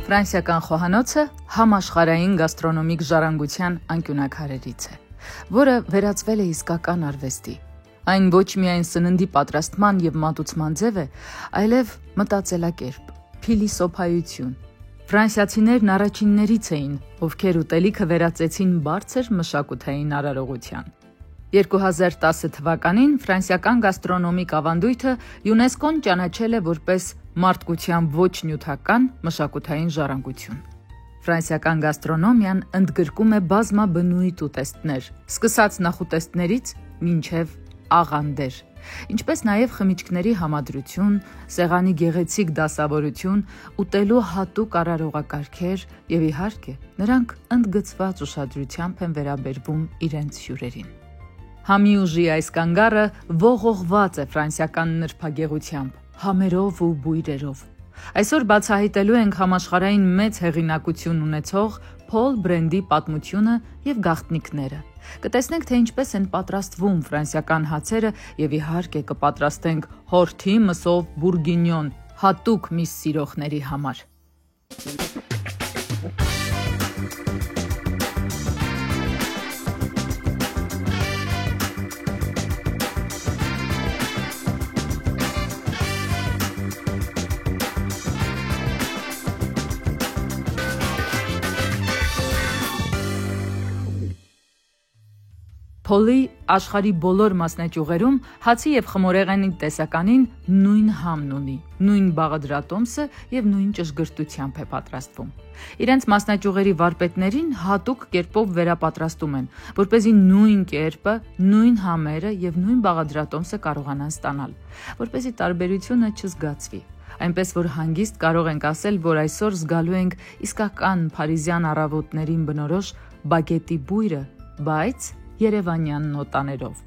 Ֆրանսիական խոհանոցը համաշխարհային գաստրոնոմիկ ժառանգության անկյունաքարերից է, որը վերածվել է իսկական արվեստի։ Այն ոչ միայն սննդի պատրաստման եւ մատուցման ձև է, այլև մտածելակերպ, փիլիսոփայություն։ Ֆրանսիացիներն առաջիններից էին, ովքեր ուտելիքը վերածեցին բարձր մշակութային արարողության։ 2010 թվականին ֆրանսիական գաստրոնոմիկ ավանդույթը ՅՈՒՆԵՍԿՕ-ն ճանաչել է որպես մարդկության ոչ նյութական մշակութային ժառանգություն։ Ֆրանսիական գաստրոնոմիան ընդգրկում է բազմաբնույթ ուտեստներ, սկսած նախուտեստներից մինչև աղանդեր, ինչպես նաև խմիչքների համադրություն, սեղանի գեղեցիկ դասավորություն, ուտելու հատուկ արարողակարգեր եւ իհարկե նրանք ընդգծված ուշադրությամբ են վերաբերվում իրենց հյուրերին։ Համի ուժի այս կանգառը ողողված է ֆրանսիական նրբագեղությամբ, համերով ու բույրերով։ Այսօր բացահայտելու ենք համաշխարհային մեծ հեղինակություն ունեցող Փոլ բրենդի պատմությունը եւ գաղտնիքները։ Կտեսնենք, թե ինչպես են պատրաստվում ֆրանսիական հացերը եւ իհարկե կպատրաստենք հորթի մսով բուրգինյոն հատուկ միս սիրողների համար։ Փոլի աշխարհի բոլոր մասնաճյուղերում հացի եւ խմորեղենի տեսականին նույն համն ունի, նույն բաղադրատոմսը եւ նույն ճշգրտությամբ է պատրաստվում։ Իրենց մասնաճյուղերի վարպետներին հատուկ կերպով վերապատրաստում են, որպեսզի նույն կերպը, նույն համերը եւ նույն բաղադրատոմսը կարողանան ստանալ, որպեսզի տարբերությունը չզգացվի։ Այնպես որ հանգիստ կարող ենք ասել, որ այսօր զգալու ենք իսկական փարիզյան առավոտներին բնորոշ բագետի բույրը, բայց երևանյան նոտաներով։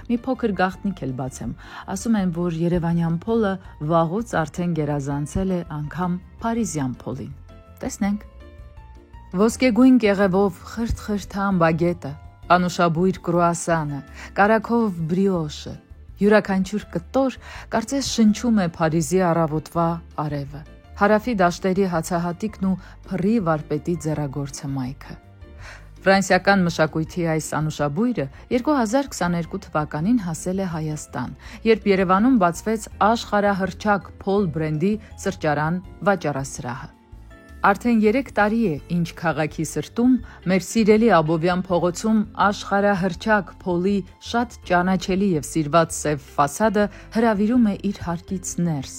Մի փոքր գաղտնիք էլ բացեմ, ասում են, որ երևանյան փոլը վաղուց արդեն գերազանցել է անգամ փարիզյան փոլին։ Տեսնենք։ Ոսկեգույն կեղևով խրթխրթան բագետը, անուշաբույր կրուասանը, կարագով բրիոշը, յուրաքանչյուր կտոր կարծես շնչում է Փարիզի առավոտվա արևը, հարավի դաշտերի հացահատիկն ու փռի վարպետի ձեռագործը մայքը։ Ֆրանսիական մշակույթի այս անուշաբույրը 2022 թվականին հասել է Հայաստան, երբ Երևանում բացվեց աշխարհահռչակ Փոլ բրենդի սրճարան վաճառասրահը։ Արդեն 3 տարի է, ինչ քաղաքի սրտում, մեր սիրելի Աբովյան փողոցում աշխարհահռչակ Փոլի շատ ճանաչելի եւ սիրված սև ֆասադը հրավիրում է իր հարկից ներս,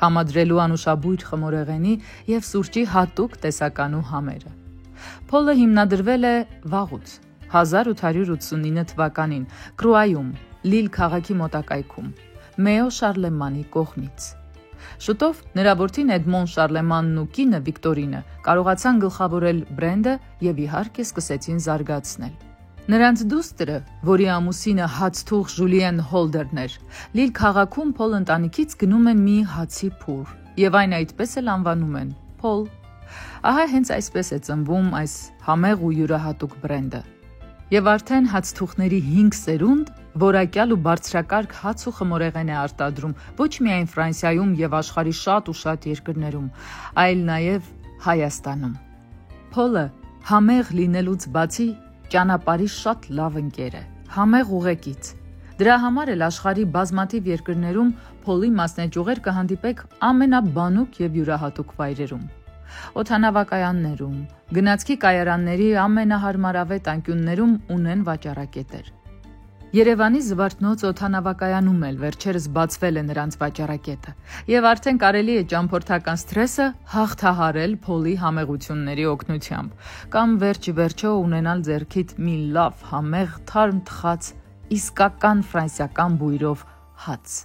համադրելու անուշաբույր խմորեղենի եւ սուրճի հատուկ տեսականու համերը։ Փոլը հիմնադրվել է վաղուց, 1889 թվականին, Կրուայում, Լիլ քաղաքի մոտակայքում, Մեո Շարլեմանի կողմից։ Շուտով նրա որդին Էդմոն Շարլեմանն ու կինը Վիկտորինը կարողացան գլխավորել բրենդը եւ իհարկե սկսեցին զարգացնել։ Նրանց դուստրը, որի ամուսինը հացթուղ Ժուլիեն Հոլդերն էր, Լիլ քաղաքում Փոլ ընտանիքից գնում են մի հացի փուր եւ այն այդպես էլ անվանում են Փոլ։ Ահա հենց այսպես է ծնվում այս համեղ ու յուրահատուկ բրենդը։ Եվ արդեն հացթուղների 5 սերունդ որակյալ ու բարձրակարգ հաց ու խմորեղեն է արտադրում ոչ միայն Ֆրանսիայում եւ աշխարհի շատ ու շատ երկրներում, այլ նաեւ Հայաստանում։ Փոլը համեղ լինելուց բացի ճանապարհի շատ լավ ընկեր է, համեղ ուղեկից։ Դրա համար էլ աշխարհի բազմաթիվ երկրներում Փոլի մասնաճյուղեր կհանդիպեք ամենաբանուկ եւ յուրահատուկ վայրերում։ Օդանավակայաններում, գնացքի կայարանների ամենահարմարավետ անկյուններում ունեն վաճառակետեր։ Երևանի Զվարթնոց օդանավակայանում էլ վերջերս բացվել է նրանց վաճառակետը, եւ արդեն կարելի է ճամփորդական սթրեսը հաղթահարել Փոլի համեղությունների օգնությամբ, կամ վերջիվերջո ունենալ ձեռքիդ մի լավ համեղ թարմ թխած իսկական ֆրանսիական բույրով հաց։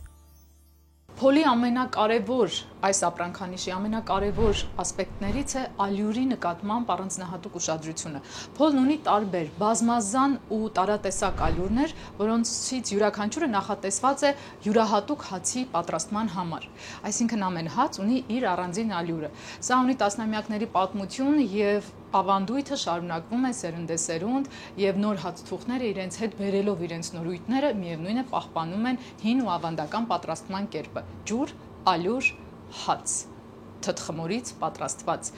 Փոլի ամենակարևոր այս ապրանքանիշի ամենակարևոր ասպեկտներից է ալյուրի նկատմամբ առանձնահատուկ ուշադրությունը։ Փոլն ունի տարբեր բազմազան ու տարատեսակ ալյուրներ, որոնցից յուրաքանչյուրը նախատեսված է յուրահատուկ հացի պատրաստման համար։ Այսինքն ամեն հաց ունի իր առանձին ալյուրը։ Սա ունի տասնամյակների պատմություն եւ ավանդույթը շարունակվում է սերնդեսերունդ եւ նոր հացթուղները իրենց հետ բերելով իրենց նորույթները միևնույն է պահպանում են հին ու ավանդական պատրաստման կերպը՝ ջուր, ալյուր, հաց։ թթխմորից պատրաստված։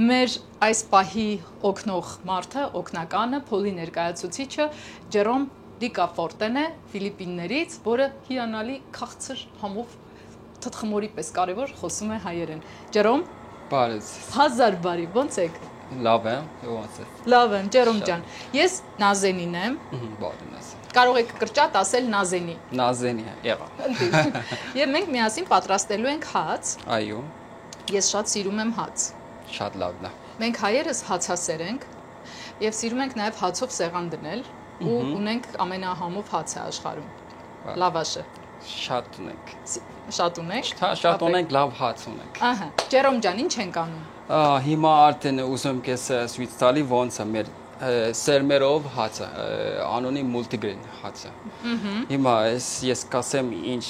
Մեր այս պահի օգնող մարդը, օգնականը, փոլի ներկայացուցիչը Ջերոմ Դիկաֆորտեն է Ֆիլիպիններից, որը հիանալի քաղցր համով թթխմորի պես կարևոր խոսում է հայերեն։ Ջերոմ, բարև։ Հազար բարի, ոնց եք։ Լավ եմ, ոնց է։ Լավ եմ, Ջերոմ ջան։ Ես Նազենին եմ։ Բարև ես։ Կարող եք կրճատ ասել Նազենի։ Նազենի է, եղավ։ Եվ մենք միասին պատրաստելու ենք հաց։ Այո։ Ես շատ սիրում եմ հաց։ Շատ լավն է։ Մենք հայերս հացասեր ենք եւ սիրում ենք նաեւ հացով սեղան դնել ու ունենք ամենահամով հացը աշխարհում։ Լավաշը։ Շատ ունենք։ Շատ ունենք։ Շատ ունենք, լավ հաց ունենք։ Ահա։ Ջերոմ ջան, ինչ ենք անում։ Հիմա արդեն ուզում եմ ցույց տալի ոնց է մեր սերմերով հացը, անունի multigrain հացը։ Հիմա ես կասեմ ինչ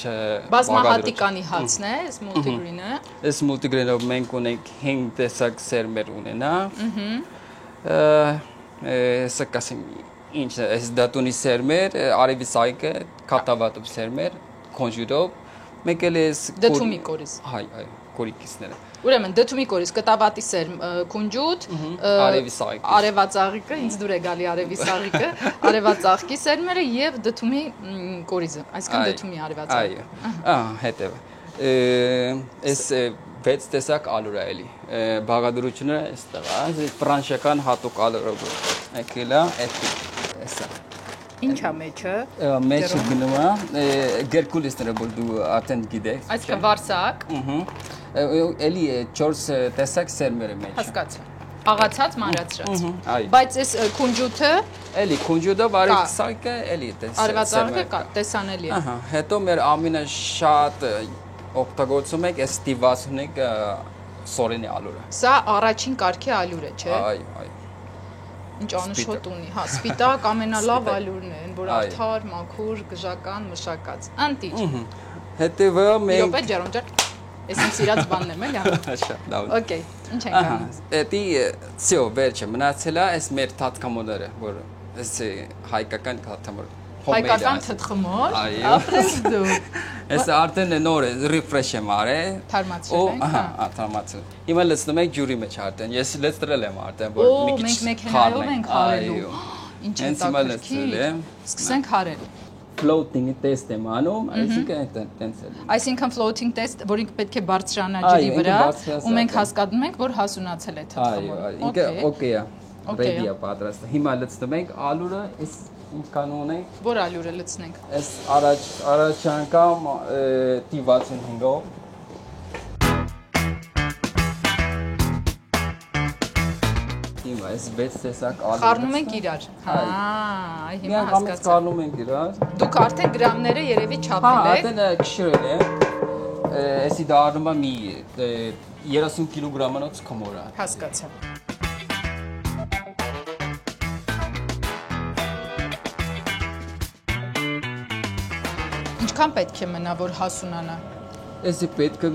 բազմահատիկանի հացն է, այս multigrain-ը։ Այս multigrain-ով մենք ունենք 5 տեսակ սերմեր ունենա։ Ես կասեմ ինչ այս դատունի սերմեր, արևի սայկը, կատավատով սերմեր, կոնջուրով, մեկ էլ էս դդումի կորիզ։ Այ, կորիկիսները։ Ուրեմն դդումի կորիզ, կտավատի սերմ, կունջուտ, արևի սայկը, արևածաղիկը, ինձ դուր է գալի արևի սաղիկը, արևածաղկի սերմերը եւ դդումի կորիզը, այսինքն դդումի արևածաղիկը։ Այո, հետեւը։ Էս 6 տեսակ ալուր է էլի։ Բաղադրությունը այստեղ է, ֆրանսիական հատուկ ալուրով։ Եկելա, էսա։ Ինչ է մեջը։ Մեջը գնում է գերկուլիսները, որ դու արդեն գիտես։ Այսինքն վարսակ։ Էլի 4 տեսակ սերմեր է մեջ։ Հասկացա։ Աղացած մանրացրած։ Այո։ Բայց այս քունջութը էլի քունջուտով արևի սայկը էլի տեսա։ արևածաղիկը տեսանելի է։ Ահա, հետո մեր ամենաշատ օգտագործում ենք այս ստիվացունիկ սորենի ալուրը։ Սա առաջին կարգի ալյուր է, չէ։ Այո։ Ինչ անշոտ ունի, հա, սպիտակ ամենալավ ալյուրն է, որ արդար, մաքուր, գժական, մշակած։ Անտիճ։ Հետևը մենք Իրոք է Ջերոմ ջան, ես իմ սիրած բանն եմ, էլի։ Շատ լավ։ Okay, ինչ ենք անում։ Էդի ցո վերջը մնացել է այս մեր թաթկամորները, որ այս հայկական թաթկամոր։ Հայկական թթխմոր։ Այո։ Ապրես դու։ Այս արդեն նոր է, refresh եմ արել։ Թարմացրել ենք, հա։ Ահա, թարմացրել։ Հիմա լցնում ենք ջուրի մեջ արդեն։ Ես լցրել եմ արդեն, որ մի քիչ մենք մեքենայով ենք հարելու։ Ինչ է հիմա լցրել եմ։ Սկսենք հարել։ Floating test եմ անում, այսինքն այդտենց է։ Այսինքն floating test, որ ինքը պետք է բարձրանա ջրի վրա, ու մենք հասկանում ենք, որ հասունացել է թթխմորը։ Այո, ինքը օքեյ է։ Ready է պատրաստ։ Հիմա լցնում ենք ալուրը, այս կանոն է։ Որ ալյուրը լցնենք։ Այս առաջ անգամ տիվացին հինգով։ Հիմա այս 6 տեսակ ալյուր։ Խառնում ենք իրար։ Հա, հիմա հասկացա։ Խառնում ենք իրար։ Դուք արդեն գրամները երևի Հա, չափել եք։ արդեն քշրել եմ։ Էսի դառնում է մի 30 կիլոգրամանոց կմորա։ Հասկացա։ Ինչքան պետք է մնա, որ հասունանա։ Էսի պետք է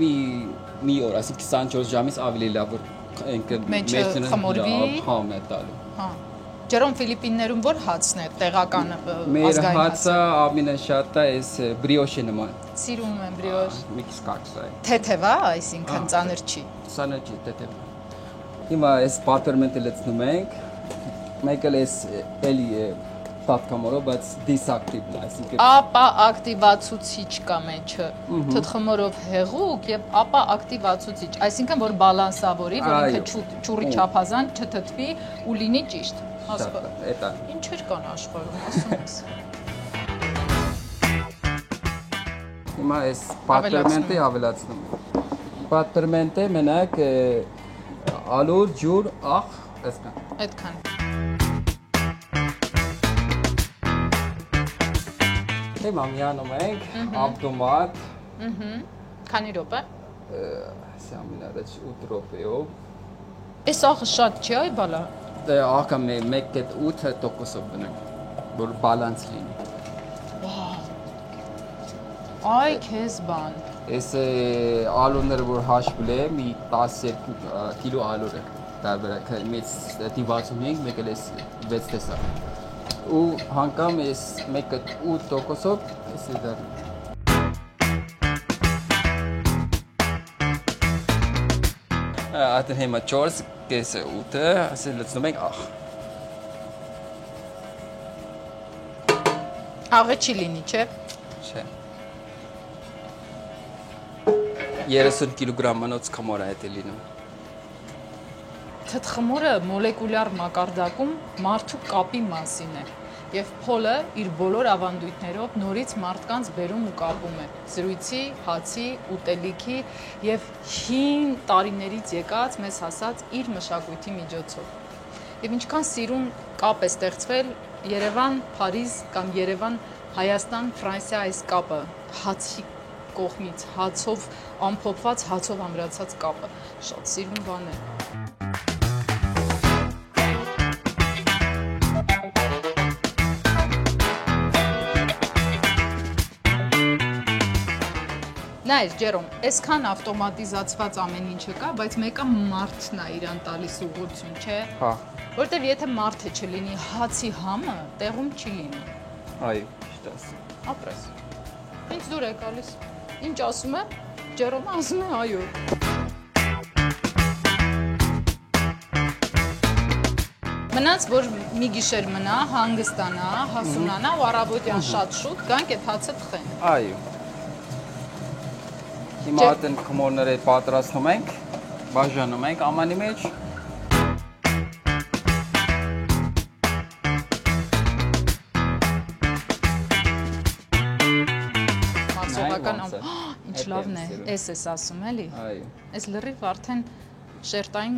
մի օր, ասի 24 ժամից ավելի լավ որ Մեջը խմորվի։ Հա, մետալը։ Հա։ Ջերոմ Ֆիլիպիններում որ հացն է տեղական Մեր ազգային հացը ամենաշատը էս բրիոշի նման։ Սիրում եմ բրիոշ։ Մի քիչ կաքս է։ Թեթև է, այսինքն ծանր չի։ Սանը չի տետև։ Հիմա էս պատերմենտը լցնում ենք։ Մեկ էլ էս էլի թաթկամորը, բայց դիսակտիվն է, այսինքն Ապա ակտիվացուցիչ կա մեջը։ Թթխմորով հեղուկ եւ ապա ակտիվացուցիչ, այսինքն որ բալանսավորի, որ ինքը ճուռի չափազան չթթվի ու լինի ճիշտ։ Էտա։ Ինչեր կան աշխարհում, ասում ես։ Հիմա էս պատերմենտը ավելացնում ենք։ Պատերմենտը մենակ ալուր, ջուր, աղ, այսքան։ Այդքան։ Հիմա միանում ենք ավտոմատ։ Քանի րոպե։ Սա ամենառաջ 8 րոպեով։ Էս աղը շատ չի, այ բալա։ Դե աղը 1.8% բնենք, որ բալանս լինի։ Այ քեզ բան։ Էս ալուրները որ հաշվել է, մի 12 կիլո ալուր է։ Տարբերակ մեծ դիվացում ենք, մեկ էլ էս 6 տեսակ։ Ու հանգամ էս 1.8%-ով էս է դառնում։ Ատեն հիմա 4 կեսը 8-ը, ասել լցնում ենք աղ։ Աղը չի լինի, չէ։ Չէ։ 30 կիլոգրամանոց քամորա է լինում։ Թթխմորը մոլեկուլյար մակարդակում մարդու կապի մասին է եւ փոլը իր բոլոր ավանդույթներով նորից մարդկանց բերում ու կապում է զրույցի, հացի, ուտելիքի եւ հին տարիներից եկած մեզ հասած իր մշակույթի միջոցով։ Եվ ինչքան սիրուն կապ է ստեղծվել Երևան, Փարիզ կամ Երևան, Հայաստան, Ֆրանսիա այս կապը հացի կողմից հացով ամփոփված հացով ամրացած կապը շատ սիրուն բան է։ Նայր, Ջերոմ, այսքան ավտոմատիզացված ամեն ինչը կա, բայց մեկը մարդն է իրան տալիս ուղղություն, չէ։ Հա։ Որտեվ եթե մարդը չլինի, հացի համը տեղում չի լինի։ Այո, ճիշտ ասում։ Ապրես։ Ինչ դուր է գալիս։ Ինչ ասում է։ Ջերոմը ասում է այո։ Մնաց, որ մի գիշեր մնա, հանգստանա, հասունանա ու առավոտյան շատ շուտ գանք այդ հացը թխեն։ Այո։ Հիմա ատեն քմորները պատրաստում ենք, բաժանում ենք ամանի մեջ։ Մարսողական ինչ լավն է, էս ես ասում էլի։ Այո։ Այս լրիվ արդեն շերտային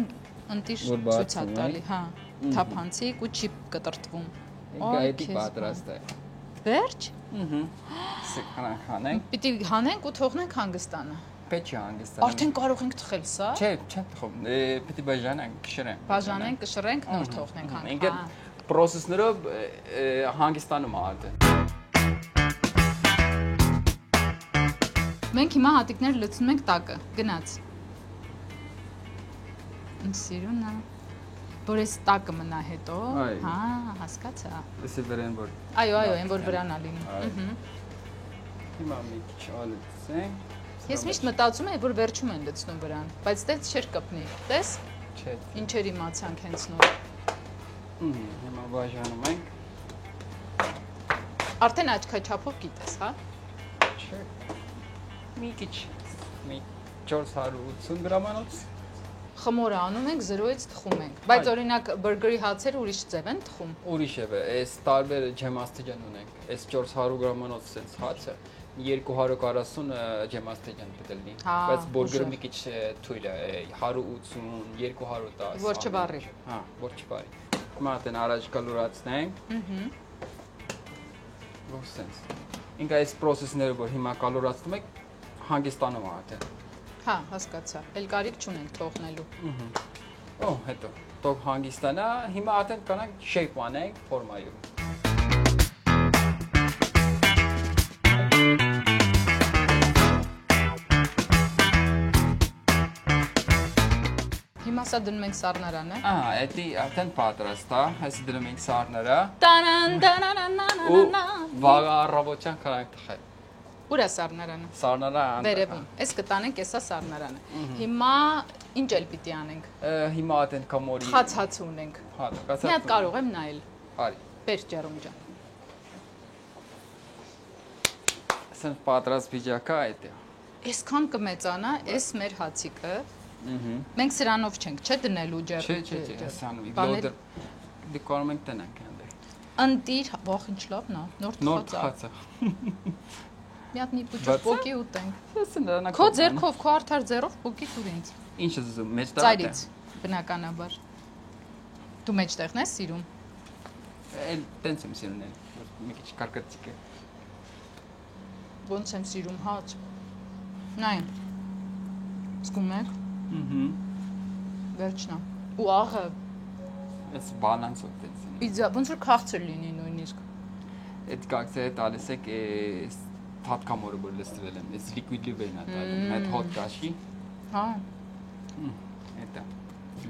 ընտիր ցույց է տալի, հա, թափանցիկ ու չի կտրտվում։ Գայտի պատրաստ է։ Վերջ։ Սքանանք հանենք։ Պիտի հանենք ու թողնենք հանգստանը։ Պետք է հանգստանանք։ Արդեն կարող ենք թխել սա։ Չէ, չենք թխում։ Պիտի բաժանենք, կշռենք։ Բաժանենք, կշռենք, նոր թողնենք հանգստանը։ Ինքը process-ներով հանգստանում արդը։ Մենք հիմա հատիկներ լցնում ենք տակը, գնաց։ Ինչ սիրուն է։ Որ այս տակը մնա հետո, հա, հասկացա։ Էսի վրան որ։ Այո, այն որ վրան է լինում։ Հիմա մի քիչ ալցենք։ Ես միշտ մտածում եմ, որ վերջում են լցնում վրան, բայց դες չէր կպնի։ Տես։ Չէ։ Ինչեր իմացանք հենց նոր։ Հիմա բաժանում ենք։ Արդեն աչքաչափով գիտես, հա։ Չէ։ Մի քիչ։ Մի 480 գրամանոց։ Խմորը անում ենք 0-ից թխում ենք, բայց օրինակ բուրգերի հացերը ուրիշ ձև են թխում։ Ուրիշ է, այս տարբեր ջեմաստիճան ունենք։ Այս 400 գրամանոց sense հացը 240 ջեմաստիճան պետք է լինի, բայց բուրգերը մի քիչ թույլ է 180, 210։ Որ չբարի։ Հա, որ չբարի։ Հիմա դեն առաջ կալորացնենք։ Որ sense։ Ինքը այս process-ները որ հիմա կալորացնում եք, հանգստանում է արդեն։ Հա, հասկացա։ Էլ կարիք չունենք թողնելու։ Օ, հետո թող հանգստանա, հիմա արդեն կանանք shape անենք ֆորմայով։ Հիմա սա դնում ենք սառնարանը։ Ահա, էդի արդեն պատրաստ է, այսի դնում ենք սառնարա։ Տանան տանանանանանա։ Ու վաղ առավոտյան կանանք թխել։ Ուր է սառնարանը։ Սառնարա Վերևում։ Այս կտանենք, էսա սառնարանը։ Հիմա ինչ էլ պիտի անենք։ Հիմա արդեն կամորի։ Խաց հաց ունենք։ Հա, Մի հատ կարող եմ նայել։ Արի։ Բեր Ջերոմ ջան։ Ասեն պատրաստ վիճակա այդ է։ Այսքան կմեծանա, այս մեր հացիկը։ Մենք սրանով չենք, չէ՞ դնելու Ջերոմ։ Չէ, հասանուի։ Բլոդեր դի կարող ենք տնենք այնտեղ։ Ընտիր, ող ինչ լավն է, նոր թխած է։ Մի հատ մի փոքր փոկի ուտենք։ Քո ձեռքով, քո արդար ձեռով փոկի տուր ինձ։ Ինչ ես ուզում, մեջտեղ։ Ծայրից, բնականաբար։ Դու մեջտեղն ես սիրում։ Էլ տենց եմ սիրում էլ, մի քիչ կարկացիկ է։ Ոնց եմ սիրում հաց։ Նայ։ Զգում եք։ Վերջնա։ Ու աղը։ Էս բալանսով տենց։ Պիզա, ոնց որ քաղցր լինի նույնիսկ։ Այդ կակցը տալիս եք թաթկամորը որ լստվել եմ, այս լիկվիդի վենա տալում, այդ հոտ կաշի։ Հա։ Էտա։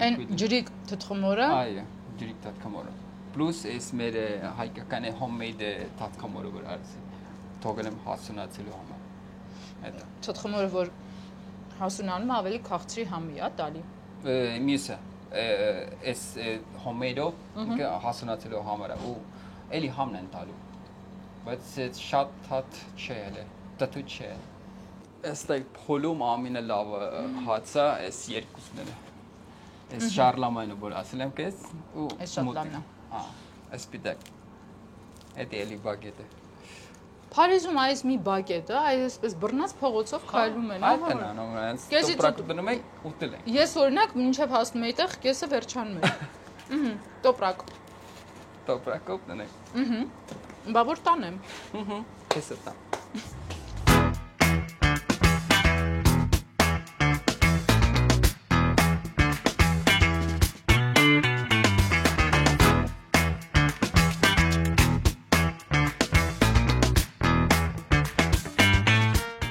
Այն ջրիկ թթխմորը։ Այո, ջրիկ թաթկամորը։ Պլյուս այս մեր հայկական homemade թաթկամորը որ արեցի։ Թողել եմ հասունացելու համար։ Էտա։ Թթխմորը որ հասունանում ավելի քաղցրի համի է տալի։ Մյուսը այս homemade-ով հասունացելու համար է ու էլի համն են տալու բայց այդ շատ հատ չէ էլի տտու չէ այստեղ փոլում ամենը լավ հացը այս երկուսն է այս շարլամայնը որ ասել եմ քեզ ու այս շատ լավն է այս պիտակ այդ էլի բագետը Փարիզում այս մի բագետ է, այսպես բռնած փողոցով քայլում են, Այդ է անում այնց տոպրակը դնում եք ուտել եք Ես օրինակ մինչև հասնում եի տեղ կեսը վերջանում էր Տոպրակ Տոպրակով դնեք Բա որ տանեմ Կեսը տան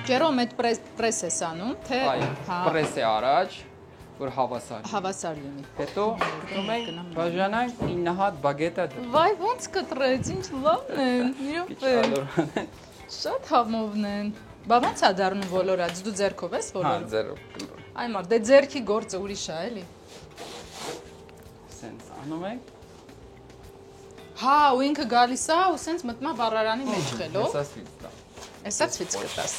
Ջերոմ այդ պրես ես անում, թե պրես է առաջ, որ հավասար լինի։ Հետո դնում ենք բաժանանք 9 հատ բագետա դու։ Վայ, ոնց կտրեց, ինչ լավն են, իրոք է։ Շատ համովն են։ Բա ոնց է դառնում ոլորած, դու ձեռքով ես ոլորում։ Հա, ձեռքով։ Այ մարդ, դե ձեռքի գործը ուրիշ է, էլի։ Սենց անում ենք։ Հա, ու ինքը գալիս է, ու սենց մտնում է վառարանի մեջ խելով։ Հեսա ցույց տա։ Հեսա ցույց կտաս։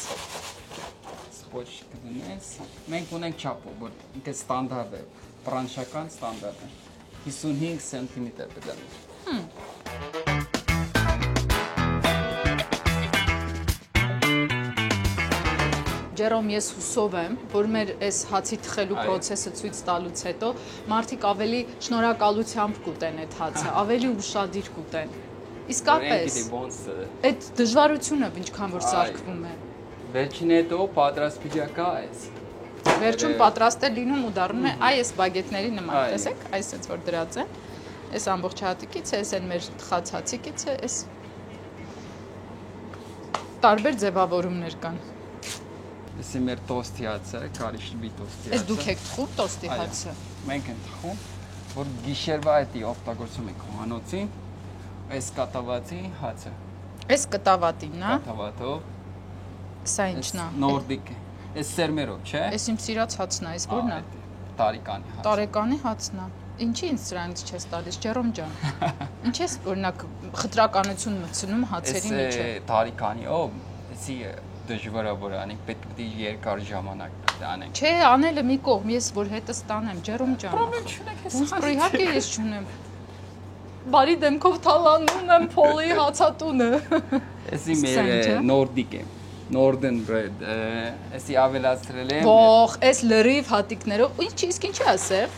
Սպոչ կդնես։ Մենք ունենք չափով, որ ինքը ստանդարտ է, ֆրանսիական ստանդարտ է։ 55 սենտիմետր դառնում։ Ջերոմ, ես հուսով եմ, որ մեր այս հացի թխելու process-ը ցույց տալուց հետո մարդիկ ավելի շնորհակալությամբ կուտեն այդ հացը, ավելի ուշադիր կուտեն։ Իսկապես։ Այդ դժվարությունը ինչքան որ սարքվում է։ Վերջին հետո պատրաստպիջակա այս։ Վերջում պատրաստ է լինում ու դառնում է այ այս բագետների նման, տեսեք, այս sense որ դրած է։ Այս ամբողջ հատիկից է, այս են մեր թխած հացիկից է, այս տարբեր ձևավորումներ կան։ Էսի մեր տոստի հացը, կարիշլի տոստի հացը։ Այս դուք եք թխում տոստի հացը։ Մենք ենք թխում, որ գիշերվա էդի օգտագործում ենք հանոցին, այս կատավատի հացը։ Այս կտավատին, հա։ Կտավատով։ Սա ինչն է։ Նորդիկ է։ Այս սերմերով, չէ։ Այս իմ սիրած հացն է, այս որն է։ Տարեկանի հաց։ Տարեկանի հացն է։ Ինչի ինձ սրանից չես տալիս, Ջերոմ ջան։ Ինչ ես օրինակ խտրականություն մտցնում հացերի մեջ։ Այս տարեկանիով, էսի դժվար է որ անենք, պետք է երկար ժամանակ անենք։ Չէ, անելը մի կողմ, ես որ հետս տանեմ, Ջերոմ ջան։ Պրոբլեմ չունեք, ես Ոնց իհարկե ես չունեմ։ Բարի դեմքով թալանում եմ փոլի հացատունը։ Էսի մեր նորդիկ է։ Northern bread, էսի ավելացրել եմ։ Ող, այս լրիվ հատիկներով, իսկ ինչի է սև։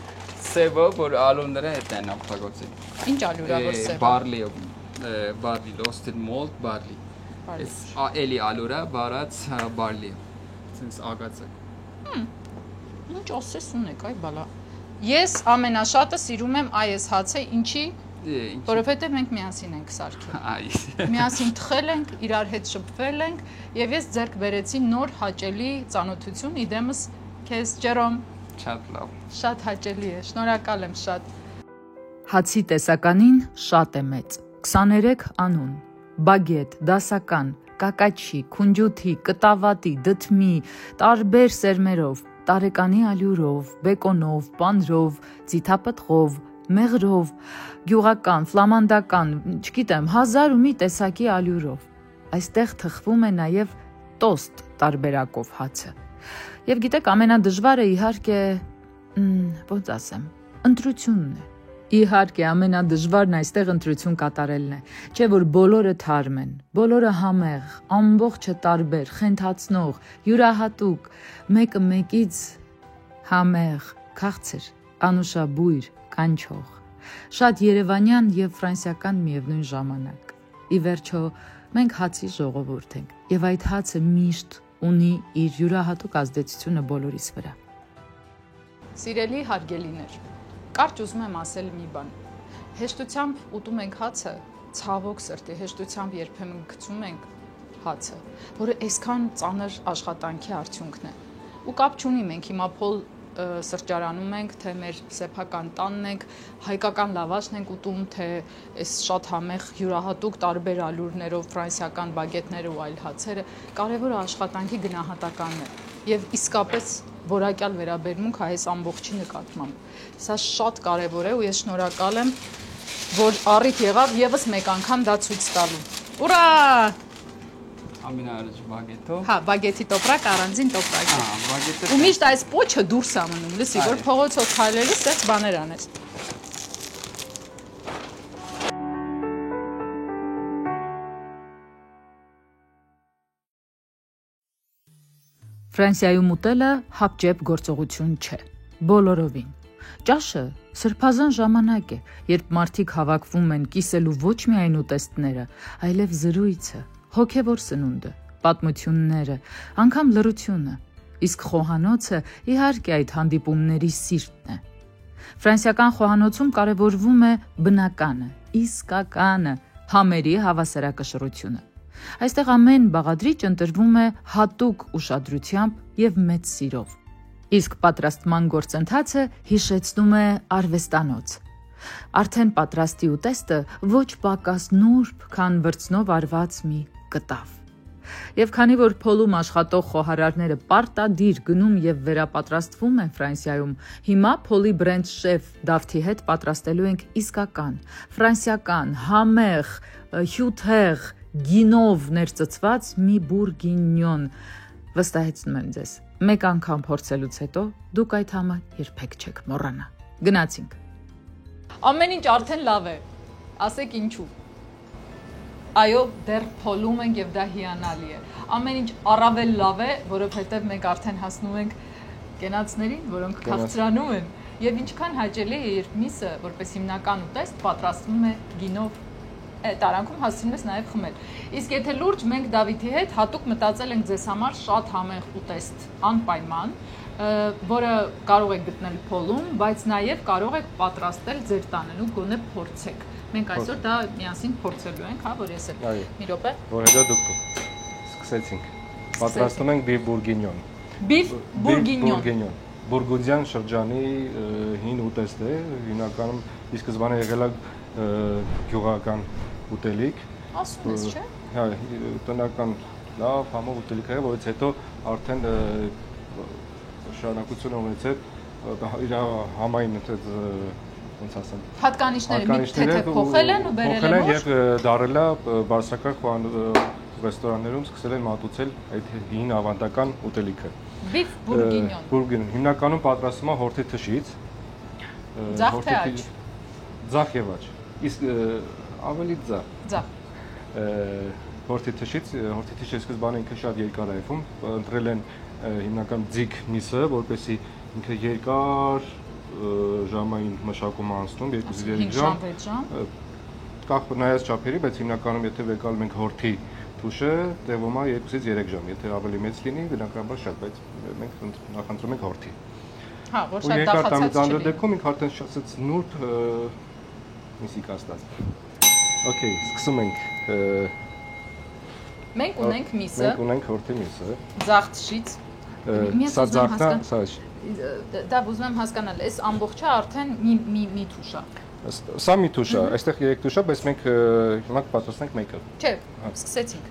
Սևը, որ ալունները հետ են օգտագործել։ Ինչ ալուրա որ սև։ Barley, roasted malt barley։ Այս էլի ալուրա, բարած barley։ Սենց ագացը։ Ինչ ասես ունեք, այ բալա։ Ես ամենաշատը սիրում եմ այս հացը, ինչի։ Որովհետև մենք միասին ենք սարքել։ Միասին թխել ենք, իրար հետ շփվել ենք, եւ ես ձեռք բերեցի նոր հաճելի ծանոթություն, իդեմս քեզ Ջերոմ։ Շատ լավ։ Շատ հաճելի է, շնորհակալ եմ շատ։ Հացի տեսականին շատ է մեծ։ 23 անուն։ Բագետ, դասական, կակաչի, քունջութի, կտավատի, դդմի, տարբեր սերմերով, տարեկանի ալյուրով, բեկոնով, պանրով, ձիթապտղով, մեղրով, գյուղական, ֆլամանդական, չգիտեմ, 1000 ու մի տեսակի ալյուրով։ Այստեղ թխվում է նաև տոստ տարբերակով հացը։ Եվ գիտեք, ամենադժվարը իհարկե, ոնց ասեմ, ընտրությունն է։ Իհարկե, ամենադժվարն այստեղ ընտրություն կատարելն է, չէ որ բոլորը թարմ են, բոլորը համեղ, ամբողջը տարբեր, խենթացնող, յուրահատուկ, մեկը մեկից համեղ, քաղցր, անուշաբույր, կանչող, շատ երևանյան եւ ֆրանսիական միևնույն ժամանակ։ Ի վերջո, մենք հացի ժողովուրդ ենք, եւ այդ հացը միշտ ունի իր յուրահատուկ ազդեցությունը բոլորիս վրա։ Սիրելի հարգելիներ, կարճ ուզում եմ ասել մի բան։ Հեշտությամբ ուտում ենք հացը, ցավոք սրտի, հեշտությամբ երբեմն գցում ենք հացը, որը այսքան ծանր աշխատանքի արդյունքն է։ Ու կապ չունի մենք հիմա փոլ սրճարանում ենք, թե մեր սեփական տանն ենք, հայկական լավաշն ենք ուտում, թե այս շատ համեղ յուրահատուկ տարբեր ալյուրներով ֆրանսիական բագետները ու այլ հացերը, կարևորը աշխատանքի գնահատականն է։ Եվ իսկապես որակյալ վերաբերմունք այս ամբողջի նկատմամբ։ Սա շատ կարևոր է ու ես շնորհակալ եմ, որ առիթ եղավ եւս մեկ անգամ դա ցույց տալու։ Ուրա! Ամենաառաջի բագետով։ Հա, բագետի տոպրակ, առանձին տոպրակ։ Հա, բագետը։ Ու միշտ այս պոչը դուրս է մնում, լսի, որ փողոցով քայլելիս այդպես բաներ անես։ Ֆրանսիայում ուտելը հապճեպ գործողություն չէ, բոլորովին։ Ճաշը սրբազան ժամանակ է, երբ մարդիկ հավաքվում են կիսելու ոչ միայն ուտեստները, այլև զրույցը, հոգևոր սնունդը, պատմությունները, անգամ լռությունը, իսկ խոհանոցը իհարկե այդ հանդիպումների սիրտն է։ Ֆրանսիական խոհանոցում կարևորվում է բնականը, իսկականը, համերի հավասարակշռությունը։ Այստեղ ամեն բաղադրիչ ընտրվում է հատուկ ուշադրությամբ եւ մեծ սիրով։ Իսկ պատրաստման գործընթացը հիշեցնում է արվեստանոց։ Արդեն պատրաստի ուտեստը ոչ պակաս նուրբ, քան վրձնով արված մի կտավ։ Եվ քանի որ փոլում աշխատող խոհարարները պարտադիր գնում եւ վերապատրաստվում են Ֆրանսիայում, հիմա փոլի բրենդ շեֆ Դավթի հետ պատրաստելու ենք իսկական, ֆրանսիական, համեղ, հյութեղ, գինով ներծծված մի բուրգինյոն։ Վստահեցնում եմ ձեզ, մեկ անգամ փորձելուց հետո դուք այդ համը երբեք չեք մոռանա։ Գնացինք։ Ամեն ինչ արդեն լավ է։ Ասեք ինչու։ Այո, դեռ փոլում ենք եւ դա հիանալի է։ Ամեն ինչ առավել լավ է, որովհետեւ մենք արդեն հասնում ենք կենացներին, որոնք քաղցրանում են, եւ ինչքան հաճելի է, երբ միսը, որպես հիմնական ուտեստ, պատրաստվում է գինով, տարանքում հասցնում ես նաեւ խմել։ Իսկ եթե լուրջ, մենք Դավիթի հետ հատուկ մտածել ենք ձեզ համար շատ համեղ ուտեստ անպայման, որը կարող եք գտնել փոլում, բայց նաեւ կարող եք պատրաստել ձեր տանելու, գոնե փորձեք։ Մենք այսօր դա միասին փորձելու ենք, հա, որ ես էլ մի րոպե։ Որ հետո դուք սկսեցինք։ Պատրաստում ենք բիֆ բուրգինյոն։ Բիֆ բուրգինյոն։ Բուրգունդյան շրջանի հին ուտեստ է, հիմնականում ի սկզբանե եղել է գյուղական ուտելիք։ Ասում ես, չէ՞։ Հա, տնական լավ համով ուտելիք է, որից հետո արդեն շարունակություն ունեցել իր համային այդպես ոնց ասեմ հատկանիշները թե փոխել են ու բերել են եւ դարել է բարձրակարգ ռեստորաններում սկսել են մատուցել այդ հին ավանդական ուտելիքը։ Բիֆ բուրգինյոն։ Բուրգինյոն հիմնականում պատրաստվում է հորթի թշից։ Ձախ թե աջ։ Ձախ եւ աջ։ Իսկ ավելի ձախ։ Ձախ։ Հորթի թշի սկզբանե ինքը շատ երկար է եղում, ընտրել են հիմնական ձիգ միսը, որպեսզի ինքը երկար ժամային մշակում անցնում 2-3 ժամ։ Կախ նայած չափերի, բայց հիմնականում եթե վեկալում ենք հորթի թուշը, տևում է 2-ից 3 ժամ, եթե ավելի մեծ լինի, բնականաբար շատ, բայց մենք նախընտրում ենք հորթի։ Հա, որ շատ դախացած չի լինի։ Դեպքում ինքը արդեն շատ նուրբ միսի կաստած։ Okay, սկսում ենք։ Մենք ունենք միսը։ Մենք ունենք հորթի միսը։ Ձախ թշից։ Սա ձախն է, սա։ Դա ուզում եմ հասկանալ, այս ամբողջը արդեն մի թուշ է։ Սա մի թուշ է, այստեղ 3 թուշ է, բայց մենք հիմա կպատրաստենք մեկը։ Չէ, սկսեցինք։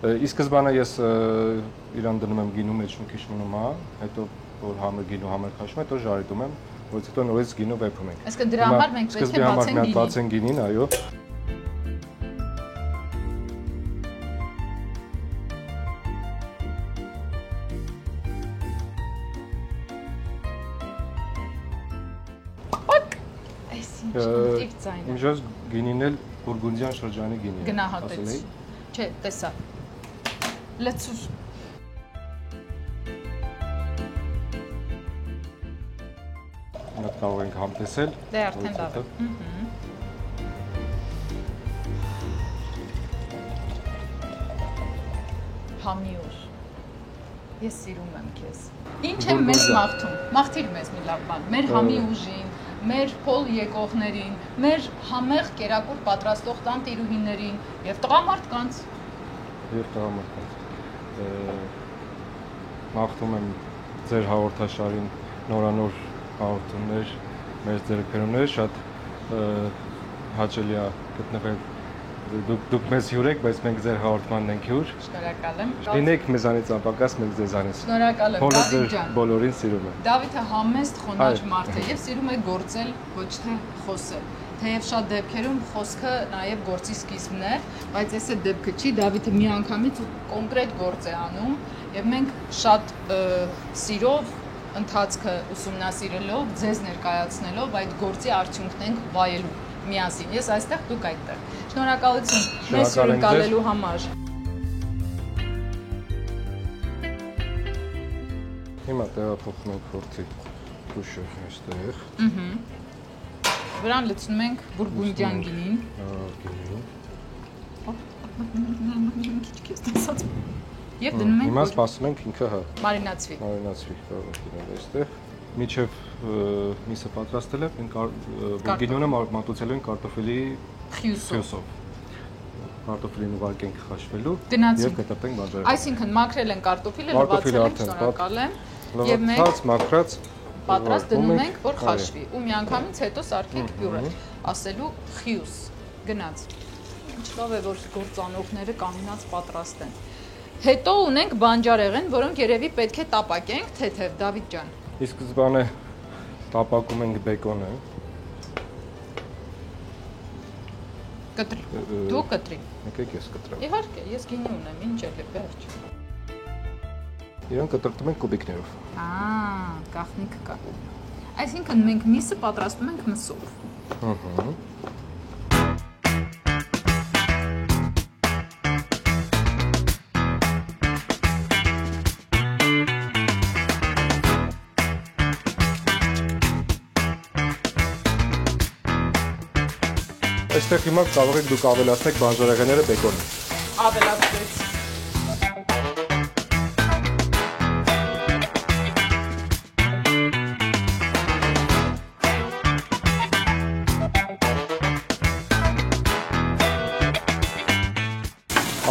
Ի սկզբանե ես իրան դնում եմ գինու մեջ մի քիչ մնում է, հետո որ համը գինու համը քաշում, հետո ժարիտում եմ, որից հետո նորից գինու վեփում ենք։ Այսինքն դրա համար մենք պետք է բացենք գինին, այո։ Ինչպես գինին էլ բուրգունդյան շրջանի գինի է։ Գնահատեց։ Չէ, տեսա։ Լցուր։ Նա կարող ենք համտեսել։ Դե արդեն լավ է։ Համիուր։ Ես սիրում եմ քեզ։ Ինչ եմ մեզ մաղթում։ Մաղթիր մեզ մի լավ բան։ Մեր համի ուժին, մեր փոլ եկողներին, մեր համեղ կերակուր պատրաստող տանտիրուհիներին եւ տղամարդկանց։ Մաղթում եմ ձեր հաղորդաշարին նորանոր հաղորդումներ, մեր ձեռքբերումներ, շատ հաճելի է գտնվել Դուք մեզ հյուր եք, բայց մենք ձեր հաղորդմանն ենք հյուր։ Շնորհակալ եմ։ Լինեք մեզանից անպակաս, մենք ձեզանից։ Շնորհակալ եմ, Դավիթ ջան։ Բոլորին սիրում եմ։ Դավիթը համեստ խոնարհ մարդ է եւ սիրում է գործել, ոչ թե խոսել։ Թեև շատ դեպքերում խոսքը նաև գործի սկիզբն է, բայց այս է դեպքը չի, Դավիթը մի անգամից կոնկրետ գործ է անում եւ մենք շատ սիրով ընթացքը ուսումնասիրելով, ձեզ ներկայացնելով այդ գործի արդյունքն ենք վայելում միասին։ Ես այստեղ, դուք այդտեղ։ Շնորհակալություն մեզ հյուրընկալելու համար։ Հիմա տեղափոխում ենք խորթի քուշը այստեղ։ Վրան լցնում ենք բուրգունդյան գինին։ Եվ դնում ենք։ Հիմա սպասում ենք ինքը մարինացվի։ Մարինացվի, կարող ենք այստեղ։ Միջև միսը պատրաստել է, մենք բուրգինյոնը մատուցել ենք կարտոֆիլի խյուսով։ Կարտոֆիլին ուղարկենք խաշվելու եւ կտրտենք բաժարը։ Այսինքն մաքրել են կարտոֆիլը, լվացել են, շնորհակալ եմ։ Եվ մենք մաքրած պատրաստ դնում ենք, որ խաշվի ու միանգամից հետո սարքենք բյուրը, ասելու խյուս, գնաց։ Ինչ լավ է, որ գործանողները կանգնած պատրաստ են։ Հետո ունենք բանջարեղեն, որոնք երևի պետք է տապակենք, թեթև, Դավիթ ջան։ Ի սկզբանե տապակում ենք բեկոնը։ Կտրի։ Դու կտրի։ Եկեք ես կտրեմ։ Իհարկե, ես գինի ունեմ, ինչ էլ է վերջ։ Իրան կտրտում ենք կուբիկներով։ Գաղտնիք կա։ Այսինքն մենք միսը պատրաստում ենք մսով։ Այստեղ հիմա կարող եք դուք ավելացնել բանջարեղենները բեկոնը։ Ավելացրեց։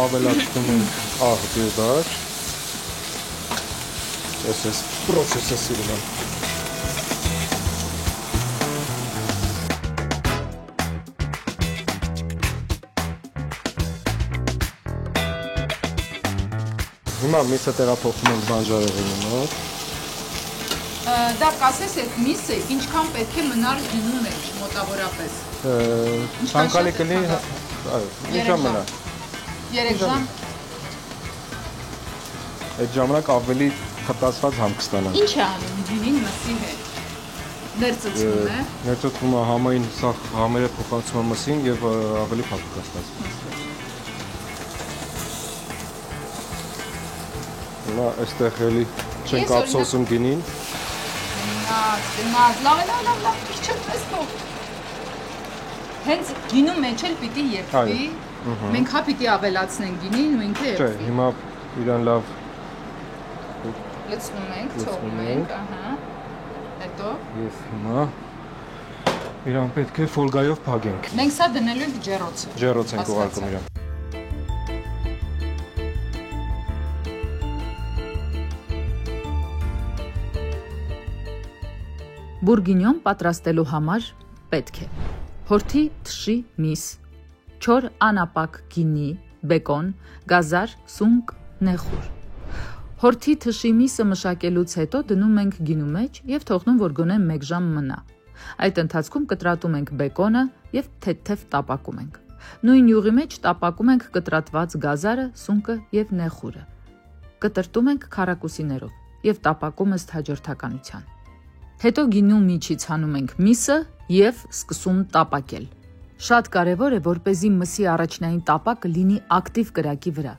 Ավելացնում ենք աղբյուր։ Այս պրոցեսը սիրում եմ։ Հիմա միսը տեղափոխում ենք բանջարեղենի մոտ։ Դա կասես այդ միսը ինչքան պետք է մնար գինու մեջ մոտավորապես։ Ցանկալի կլինի, այո, ինչ ժամ մնա։ 3 ժամ։ Այդ ժամանակ ավելի խտացված համ կստանանք։ Ինչ է անում գինին մսի հետ։ Ներծծվում է։ Ներծծվում է համային, սա համերը փոխանցում է մսին եւ ավելի փափուկ կստացվի։ Հիմա այստեղ էլի չենք ափսոսում գինին։ Լավ, քիչ չտեսնող։ Հենց գինու մեջ էլ պիտի երբվի։ Մենք հա պիտի ավելացնենք գինին ու ինքը երբվի։ Չէ, հիմա իրան լավ լցնում ենք, ցողում ենք, ահա։ Հետո եւ հիմա իրան պետք է ֆոլգայով փակենք։ Մենք սա դնելու ենք ջեռոցը։ Ջեռոց ենք ուղարկում իրան։ Բուրգինյոն պատրաստելու համար պետք է հորթի թշի միս, չոր անապակ գինի, բեկոն, գազար, սունկ, նեխուր։ Հորթի թշի միսը մշակելուց հետո դնում ենք գինու մեջ եւ թողնում, որ գոնե 1 ժամ մնա։ Այդ ընթացքում կտրատում ենք բեկոնը եւ թեթև տապակում ենք։ Նույն յուղի մեջ տապակում ենք կտրատված գազարը, սունկը եւ նեխուրը։ Կտրտում ենք քառակուսիներով եւ տապակում ըստ հաջորդականության։ Հետո գինու միջից հանում ենք միսը եւ սկսում տապակել։ Շատ կարևոր է, որպեսզի մսի առաջնային տապակը լինի ակտիվ կրակի վրա,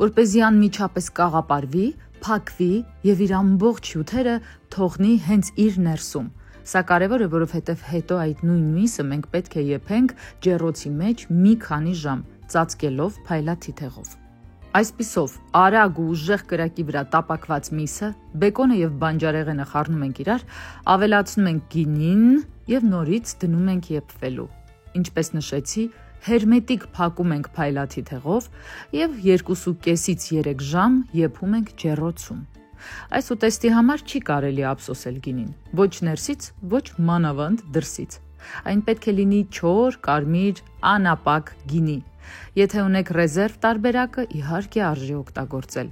որպեսզի անմիջապես կաղապարվի, փակվի եւ իր ամբողջ հյութերը թողնի հենց իր ներսում։ Սա կարևոր է, որովհետեւ հետո այդ նույն միսը մենք պետք է եփենք ջեռոցի մեջ մի քանի ժամ, ծածկելով փայլաթիթեղով։ Այսպիսով, արագ ու ուժեղ կրակի վրա տապակված միսը, բեկոնը եւ բանջարեղենը խառնում ենք իրար, ավելացնում ենք գինին եւ նորից դնում ենք եփվելու։ Ինչպես նշեցի, հերմետիկ փակում ենք փայլաթիթեղով եւ 2.5-ից 3 ժամ եփում ենք ջեռոցում։ Այս ուտեստի համար չի կարելի ափսոսել գինին, ոչ ներսից, ոչ մանավանդ դրսից։ Այն պետք է լինի չոր, կարմիր, անապակ գինի։ Եթե ունեք ռեզերվ տարբերակը, իհարկե արժի օգտագործել։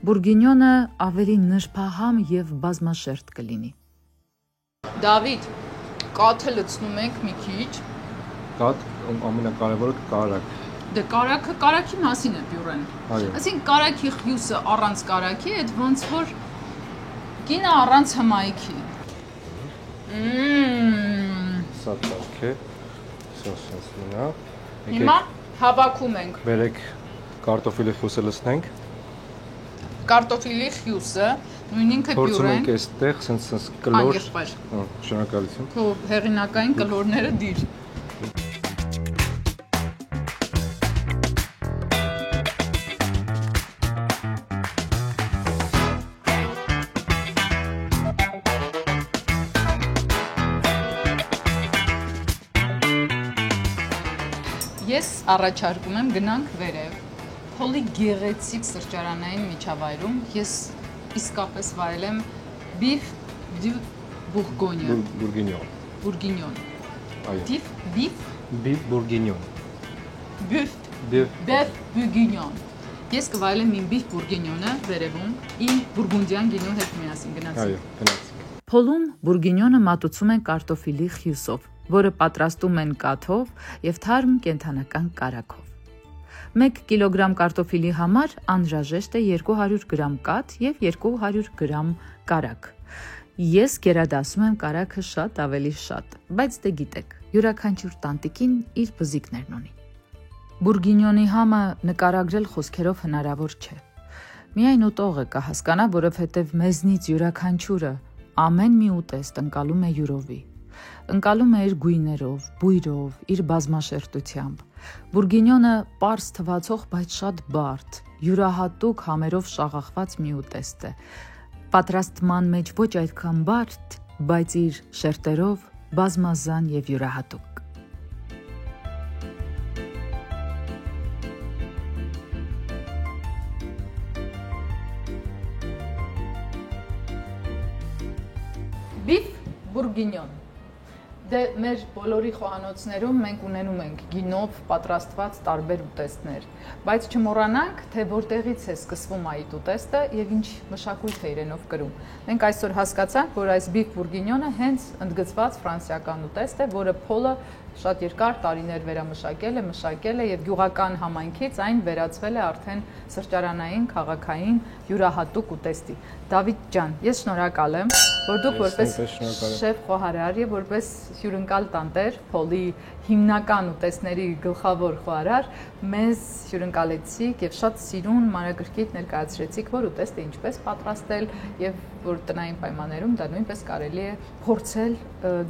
Բուրգինյոնը ավելի նրբահամ եւ բազմաշերտ կլինի։ Դավիթ, կաթը լցնում ենք մի քիչ։ Կաթ ամենակարևորը կարակ։ Դե կարաքի մասին է պյուրեն։ Այսինքն կարաքի խյուսը առանց կարաքի, այդ ոնց որ գինը առանց հմայքի։ Սա տակ է։ Սոս մնա։ Հիմա հավաքում ենք։ Բերեք կարտոֆիլի խյուսը լցնենք։ Կարտոֆիլի խյուսը, նույն ինքը պյուրեն։ Փորձում ենք այստեղ sense կլոր։ Շնորհակալություն։ Քո հեղինակային կլորները դիր։ Ես առաջարկում եմ գնանք վերև, Փոլի գեղեցիկ սրճարանային միջավայրում ես իսկապես վայելեմ beef du bourguignon։ Bourguignon։ Այո։ Beef bourguignon։ Beef bourguignon։ Ես կվայելեմ իմ beef bourguignon-ը վերևում, իմ բուրգունդյան գինու հետ միասին գնացինք։ Այո, գնացինք։ Փոլում բուրգինյոնը մատուցում են կարտոֆիլի խյուսով, որը պատրաստում են կաթով եւ թարմ կենդանական կարագով։ 1 կիլոգրամ կարտոֆիլի համար անհրաժեշտ է 200 գրամ կաթ եւ 200 գրամ կարագ։ Ես գերադասում եմ կարագը շատ ավելի շատ, բայց դե գիտեք, յուրաքանչյուր տանտիկին իր բզիկներն ունի։ Բուրգինյոնի համը նկարագրել խոսքերով հնարավոր չէ։ Միայն ուտողը կհասկանա, որովհետեւ մեզնից յուրաքանչյուրը ամեն մի ուտեստ ընկալում է յուրովի։ Ընկալում է իր գույներով, բույրով, իր բազմաշերտությամբ։ Բուրգինյոնը պարզ թվացող, բայց շատ բարդ, յուրահատուկ համերով շաղախված մի ուտեստ է։ Պատրաստման մեջ ոչ այդքան բարդ, բայց իր շերտերով բազմազան եւ յուրահատուկ։ Beef bourguignon։ Դե մեր բոլորի խոհանոցներում մենք ունենում ենք գինով պատրաստված տարբեր ուտեստներ, բայց չմոռանանք, թե որտեղից է սկսվում այդ ուտեստը եւ ինչ մշակույթ է իրենով կրում։ Մենք այսօր հասկացանք, որ այս beef bourguignon-ը հենց ընդգծված ֆրանսիական ուտեստ է, որը Փոլը շատ երկար տարիներ մշակել է եւ գյուղական համայնքից այն վերածվել է արդեն սրճարանային, քաղաքային յուրահատուկ ուտեստի։ Դավիթ ջան, ես շնորհակալ եմ, որ դուք որպես շեֆ խոհարար եւ որպես հյուրընկալ տանտեր, Փոլի հիմնական ուտեստների գլխավոր խոհարար, մեզ հյուրընկալեցիք եւ շատ սիրուն մանրակրկիտ ներկայացրեցիք, որ ուտեստը ինչպես պատրաստել եւ որ տնային պայմաններում դա նույնպես կարելի է փորձել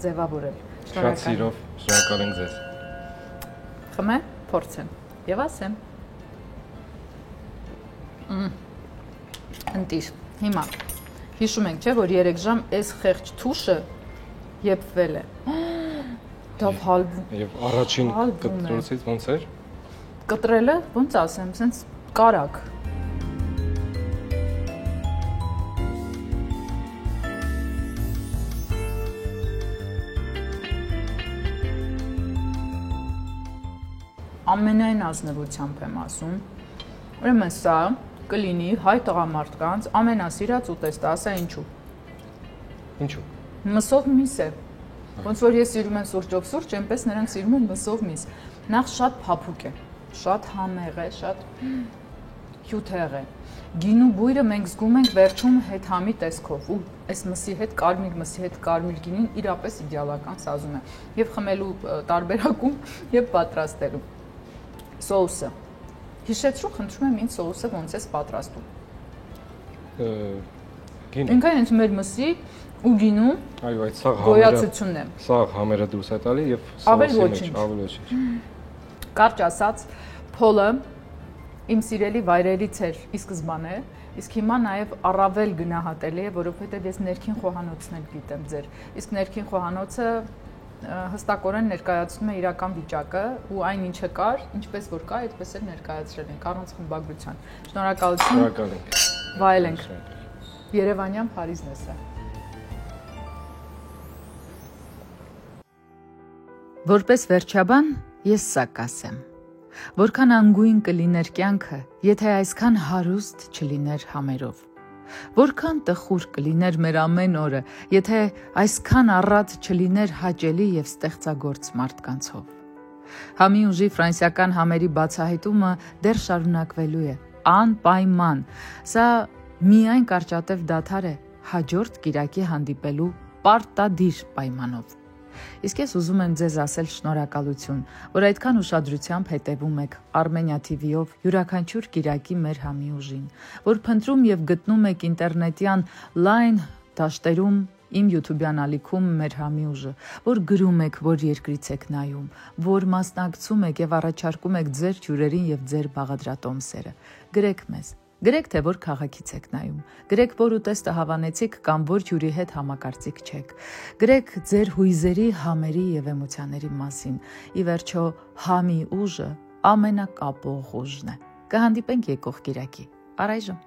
ձևավորել։ Շատ սիրով, շնորհակալ ենք ձեզ։ Խմե, փորձեմ եւ ասեմ։ Ընտիր, հիմա հիշում ենք, չէ, որ 3 ժամ այս խեղճ թուշը եփվել է։ Դա հալվում։ Եվ առաջին կտրոցից ոնց էր։ Կտրելը, ոնց ասեմ, սենց կարակ։ Ամենայն ազնվությամբ եմ ասում, ուրեմն սա կլինի հայ տղամարդկանց ամենասիրած ուտեստը, ասա ինչու։ Ինչու։ Մսով միս է։ Ոնց որ ես սիրում եմ սուրճով սուրճ, այնպես նրանք սիրում են մսով միս։ Նախ շատ փափուկ է, շատ համեղ է, շատ հյութեղ է։ Գինու բույրը մենք զգում ենք վերջում հետհամի տեսքով ու այս մսի հետ կարմիր գինին իրապես իդեալական սազում է եւ խմելու տարբերակում եւ պատրաստելու։ Սոուսը։ Հիշեցրու, խնդրում եմ ինձ սոուսը ոնց է պատրաստում։ Ինքն հենց մեր մսի ու գինու այո, այդ սաղ գոյացությունն է։ Սաղ համերը դուրս է տալի եւ սոուսի մեջ ավելի ոչինչ։ Կարճ ասած, Փոլը իմ սիրելի վայրերից էր ի սկզբանե, իսկ հիմա նաև առավել գնահատելի է, որովհետև ես ներքին խոհանոցն էլ գիտեմ ձեր։ Իսկ ներքին խոհանոցը հստակորեն ներկայացնում է իրական վիճակը ու այն ինչը կար, ինչպես որ կա, այդպես էլ ներկայացրել ենք առանց խմբագրության։ Շնորհակալություն։ Շնորհակալ ենք։ Վայելենք։ Երևանյան Փարիզն է սա։ Որպես վերջաբան ես սա կասեմ. որքան անգույն կլիներ կյանքը, եթե այսքան հարուստ չլիներ համերով։ Որքան տխուր կլիներ մեր ամեն օրը, եթե այսքան առատ չլիներ հաճելի եւ ստեղծագործ մարդկանցով։ Համի ուժի ֆրանսիական համերի բացահայտումը դեռ շարունակվելու է, անպայման։ Սա միայն կարճատև դադար է հաջորդ կիրակի հանդիպելու պարտադիր պայմանով։ Իսկ ես ուզում եմ ձեզ ասել շնորհակալություն, որ այդքան ուշադրությամբ հետևում եք Armenia TV-ով յուրաքանչյուր կիրակի մեր համի ուժին, որ փնտրում եւ գտնում եք ինտերնետյան լայն դաշտերում իմ YouTube-յան ալիքում մեր համի ուժը, որ գրում եք, որ երկրից եք նայում, որ մասնակցում եք եւ առաջարկում եք ձեր հյուրերին եւ ձեր բաղադրատոմսերը։ Գրեք մեզ։ Գրեք, թե որ քաղաքից եք նայում, գրեք, որ ուտեստը հավանեցիք կամ որ հյուրի հետ համակարծիք չեք, գրեք ձեր հույզերի, համերի եւ էմոցիաների մասին։ Ի վերջո, համի ուժը ամենակապող ուժն է։ Կհանդիպենք եկող կիրակի։ Առայժմ